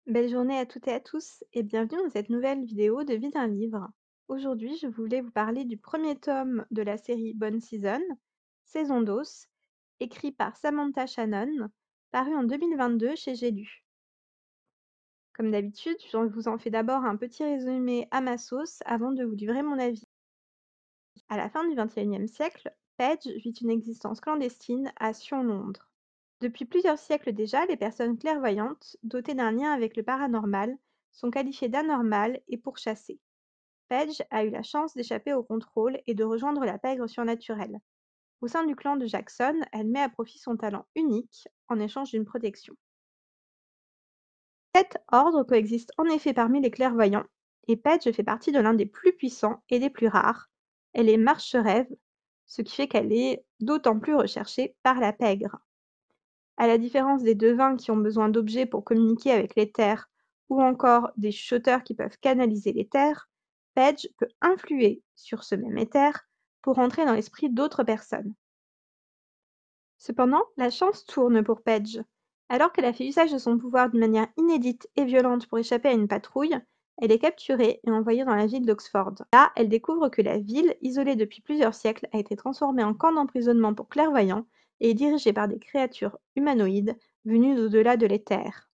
Belle journée à toutes et à tous et bienvenue dans cette nouvelle vidéo de Vie d'un livre. Aujourd'hui, je voulais vous parler du premier tome de la série Bonne Season, Saison d'os, écrit par Samantha Shannon, paru en 2022 chez J'ai lu. Comme d'habitude, je vous en fais d'abord un petit résumé à ma sauce avant de vous livrer mon avis. À la fin du XXIe siècle, Paige vit une existence clandestine à Sion, Londres. Depuis plusieurs siècles déjà, les personnes clairvoyantes, dotées d'un lien avec le paranormal, sont qualifiées d'anormales et pourchassées. Paige a eu la chance d'échapper au contrôle et de rejoindre la pègre surnaturelle. Au sein du clan de Jackson, elle met à profit son talent unique en échange d'une protection. 7 ordres coexistent en effet parmi les clairvoyants, et Paige fait partie de l'un des plus puissants et des plus rares. Elle est marche-rêve, ce qui fait qu'elle est d'autant plus recherchée par la pègre. À la différence des devins qui ont besoin d'objets pour communiquer avec l'éther ou encore des chuchoteurs qui peuvent canaliser l'éther, Paige peut influer sur ce même éther pour entrer dans l'esprit d'autres personnes. Cependant, la chance tourne pour Paige. Alors qu'elle a fait usage de son pouvoir d'une manière inédite et violente pour échapper à une patrouille, elle est capturée et envoyée dans la ville d'Oxford. Là, elle découvre que la ville, isolée depuis plusieurs siècles, a été transformée en camp d'emprisonnement pour clairvoyants et est dirigée par des créatures humanoïdes venues d'au-delà de l'éther.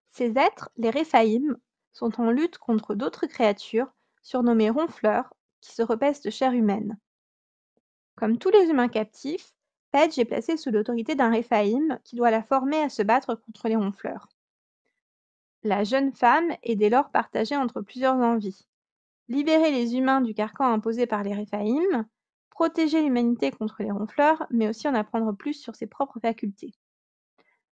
Ces êtres, les Réphaïm, sont en lutte contre d'autres créatures, surnommées ronfleurs, qui se repaissent de chair humaine. Comme tous les humains captifs, Paige est placée sous l'autorité d'un Réphaïm qui doit la former à se battre contre les ronfleurs. La jeune femme est dès lors partagée entre plusieurs envies. Libérer les humains du carcan imposé par les Réphaïm, protéger l'humanité contre les ronfleurs, mais aussi en apprendre plus sur ses propres facultés.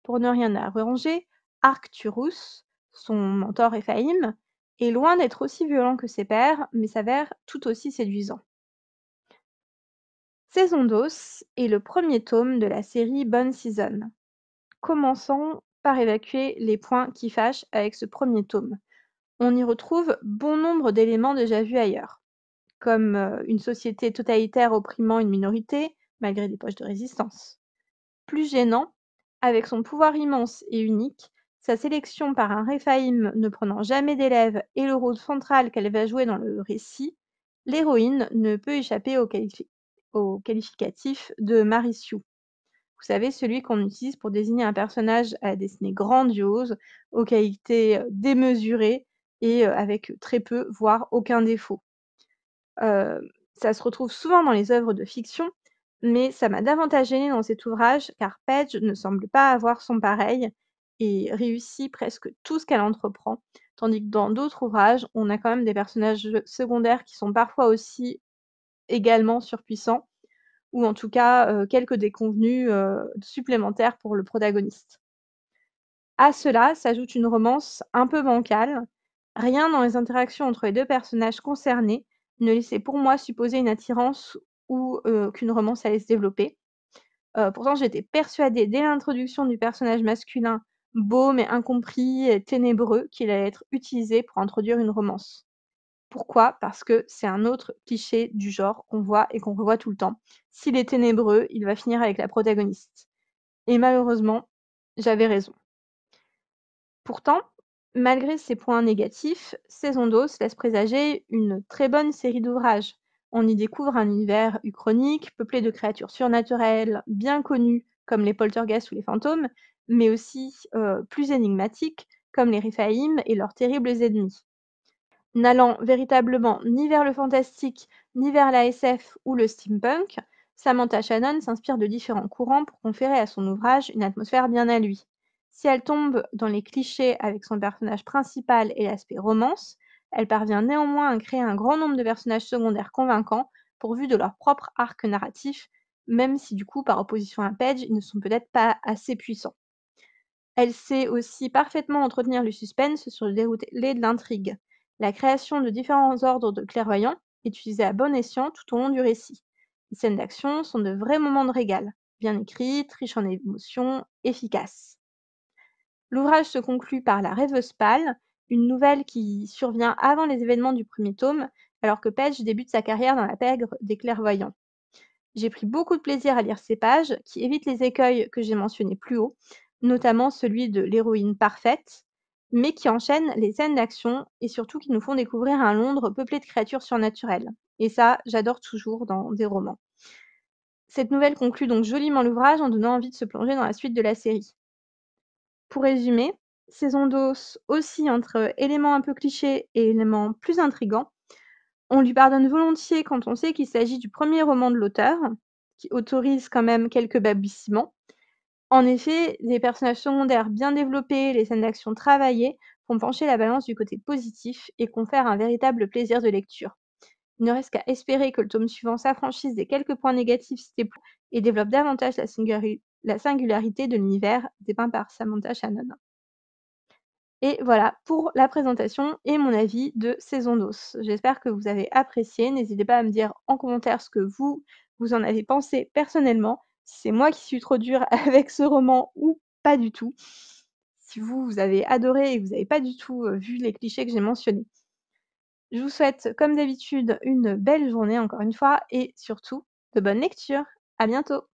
Pour ne rien arranger, Arcturus, son mentor Réphaïm, est loin d'être aussi violent que ses pairs, mais s'avère tout aussi séduisant. Saison d'os est le premier tome de la série Bonne Season. Commençons par évacuer les points qui fâchent avec ce premier tome. On y retrouve bon nombre d'éléments déjà vus ailleurs, comme une société totalitaire opprimant une minorité, malgré des poches de résistance. Plus gênant, avec son pouvoir immense et unique, sa sélection par un Réphaïm ne prenant jamais d'élève et le rôle central qu'elle va jouer dans le récit, l'héroïne ne peut échapper au qualificatif de Marissiou. Vous savez, celui qu'on utilise pour désigner un personnage à la destinée grandiose, aux qualités démesurées et avec très peu, voire aucun défaut. Ça se retrouve souvent dans les œuvres de fiction, mais ça m'a davantage gênée dans cet ouvrage car Paige ne semble pas avoir son pareil et réussit presque tout ce qu'elle entreprend. Tandis que dans d'autres ouvrages, on a quand même des personnages secondaires qui sont parfois aussi également surpuissants ou en tout cas, quelques déconvenues, supplémentaires pour le protagoniste. À cela s'ajoute une romance un peu bancale. Rien dans les interactions entre les 2 personnages concernés ne laissait pour moi supposer une attirance ou, qu'une romance allait se développer. Pourtant j'étais persuadée dès l'introduction du personnage masculin, beau mais incompris et ténébreux, qu'il allait être utilisé pour introduire une romance. Pourquoi? Parce que c'est un autre cliché du genre qu'on voit et qu'on revoit tout le temps. S'il est ténébreux, il va finir avec la protagoniste. Et malheureusement, j'avais raison. Pourtant, malgré ces points négatifs, Saison d'os laisse présager une très bonne série d'ouvrages. On y découvre un univers uchronique, peuplé de créatures surnaturelles bien connues comme les poltergeists ou les fantômes, mais aussi plus énigmatiques comme les Riphaïm et leurs terribles ennemis. N'allant véritablement ni vers le fantastique, ni vers la SF ou le steampunk, Samantha Shannon s'inspire de différents courants pour conférer à son ouvrage une atmosphère bien à lui. Si elle tombe dans les clichés avec son personnage principal et l'aspect romance, elle parvient néanmoins à créer un grand nombre de personnages secondaires convaincants, pourvus de leur propre arc narratif, même si du coup, par opposition à Page, ils ne sont peut-être pas assez puissants. Elle sait aussi parfaitement entretenir le suspense sur le déroulé de l'intrigue. La création de différents ordres de clairvoyants est utilisée à bon escient tout au long du récit. Les scènes d'action sont de vrais moments de régal, bien écrites, riches en émotions, efficaces. L'ouvrage se conclut par La Rêveuse pâle, une nouvelle qui survient avant les événements du premier tome, alors que Page débute sa carrière dans la pègre des clairvoyants. J'ai pris beaucoup de plaisir à lire ces pages, qui évitent les écueils que j'ai mentionnés plus haut, notamment celui de l'héroïne parfaite, mais qui enchaînent les scènes d'action et surtout qui nous font découvrir un Londres peuplé de créatures surnaturelles. Et ça, j'adore toujours dans des romans. Cette nouvelle conclut donc joliment l'ouvrage en donnant envie de se plonger dans la suite de la série. Pour résumer, Saison d'os oscille entre éléments un peu clichés et éléments plus intrigants. On lui pardonne volontiers quand on sait qu'il s'agit du premier roman de l'auteur, qui autorise quand même quelques balbutiements. En effet, les personnages secondaires bien développés, les scènes d'action travaillées font pencher la balance du côté positif et confèrent un véritable plaisir de lecture. Il ne reste qu'à espérer que le tome suivant s'affranchisse des quelques points négatifs cités et développe davantage la singularité de l'univers dépeint par Samantha Shannon. Et voilà pour la présentation et mon avis de Saison d'os. J'espère que vous avez apprécié. N'hésitez pas à me dire en commentaire ce que vous en avez pensé personnellement, si c'est moi qui suis trop dure avec ce roman ou pas du tout. Si vous avez adoré et que vous n'avez pas du tout vu les clichés que j'ai mentionnés. Je vous souhaite, comme d'habitude, une belle journée encore une fois et surtout de bonnes lectures. À bientôt!